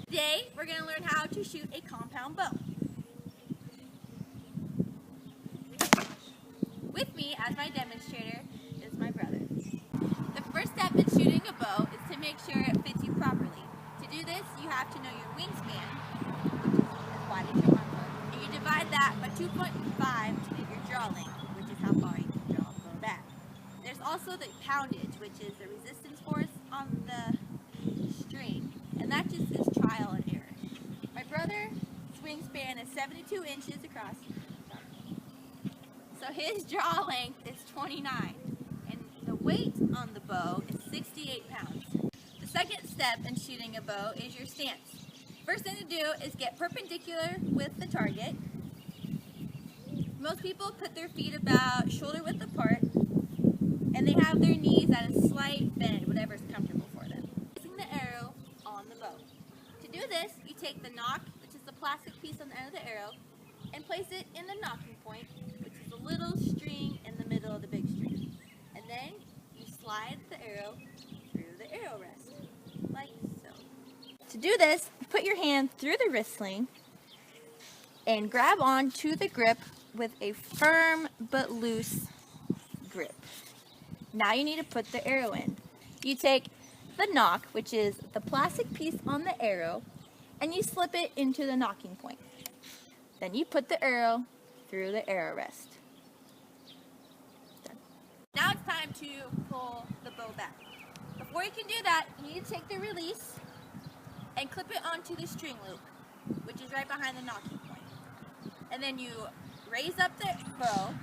Today, we're going to learn how to shoot a compound bow. With me as my demonstrator is my brother. The first step in shooting a bow is to make sure it fits you properly. To do this, you have to know your wingspan, which is as wide as your arm goes, and you divide that by 2.5 to get your draw length, which is how far you can draw a bow back. There's also the poundage, which is the resistance force on the string, and that just is trial and error. My brother's wingspan is 72 inches across, so his draw length is 29, and the weight on the bow is 68 pounds. The second step in shooting a bow is your stance. First thing to do is get perpendicular with the target. Most people put their feet about shoulder width apart, and they have their knees at a slight bend, whatever is comfortable for them. Placing the arrow on the bow. To do this, you take the nock, which is the plastic piece on the end of the arrow, and place it in the nocking point, which is the little string in the middle of the big string. And then you slide the arrow through the arrow rest, like so. To do this, put your hand through the wrist sling and grab onto the grip with a firm but loose grip. Now you need to put the arrow in. You take the nock, which is the plastic piece on the arrow, and you slip it into the nocking point. Then you put the arrow through the arrow rest. Done. Now it's time to pull the bow back. Before you can do that, you need to take the release and clip it onto the string loop, which is right behind the nocking point. And then you raise up the bow.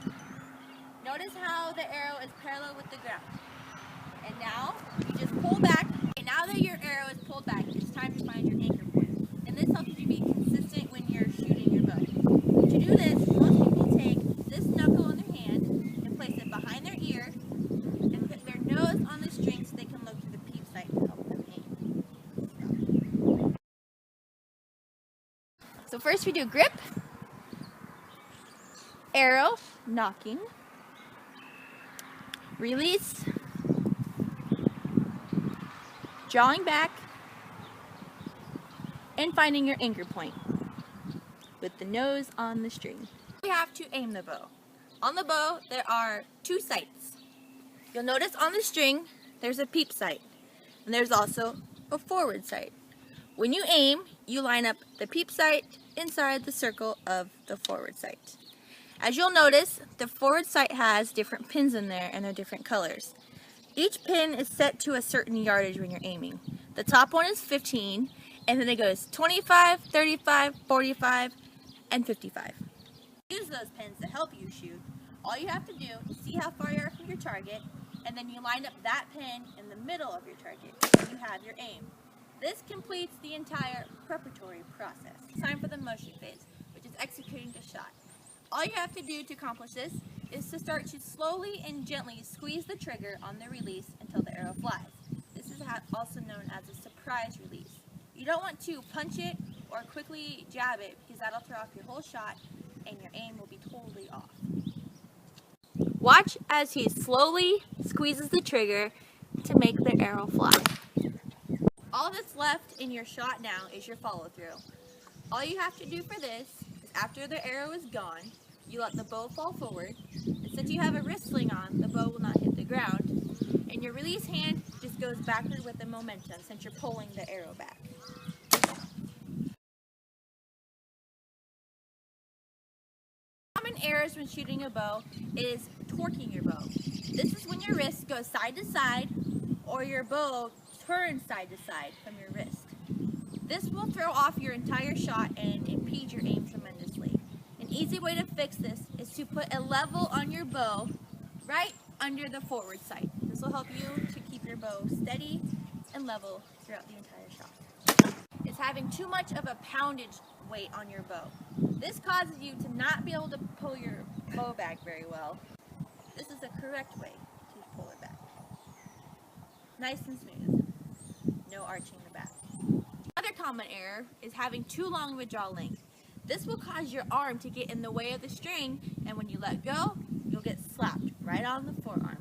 Notice how the arrow is parallel with the ground. And now you just pull back. And now that your arrow is pulled back, it's time to find your anchor point. And this helps you be consistent when you're shooting your bow. To do this, most people take this knuckle in their hand and place it behind their ear and put their nose on the string so they can locate the peep sight to help them aim. So first we do grip, arrow, nocking, release, drawing back, and finding your anchor point with the nose on the string. We have to aim the bow. On the bow, there are two sights. You'll notice on the string, there's a peep sight, and there's also a forward sight. When you aim, you line up the peep sight inside the circle of the forward sight. As you'll notice, the forward sight has different pins in there, and they're different colors. Each pin is set to a certain yardage when you're aiming. The top one is 15, and then it goes 25, 35, 45, and 55. Use those pins to help you shoot. All you have to do is see how far you are from your target, and then you line up that pin in the middle of your target, and you have your aim. This completes the entire preparatory process. It's time for the motion phase, which is executing the shot. All you have to do to accomplish this is to start to slowly and gently squeeze the trigger on the release until the arrow flies. This is also known as a surprise release. You don't want to punch it or quickly jab it because that'll throw off your whole shot and your aim will be totally off. Watch as he slowly squeezes the trigger to make the arrow fly. All that's left in your shot now is your follow through. All you have to do for this is after the arrow is gone, you let the bow fall forward, and since you have a wrist sling on, the bow will not hit the ground, and your release hand just goes backward with the momentum since you're pulling the arrow back. Common errors when shooting a bow is torquing your bow. This is when your wrist goes side to side or your bow turns side to side from your wrist. This will throw off your entire shot and impede your aim tremendously. An easy way to fix this is to put a level on your bow right under the forward sight. This will help you to keep your bow steady and level throughout the entire shot. It's having too much of a poundage weight on your bow. This causes you to not be able to pull your bow back very well. This is the correct way to pull it back. Nice and smooth. No arching the back. Another common error is having too long of a draw length. This will cause your arm to get in the way of the string, and when you let go, you'll get slapped right on the forearm.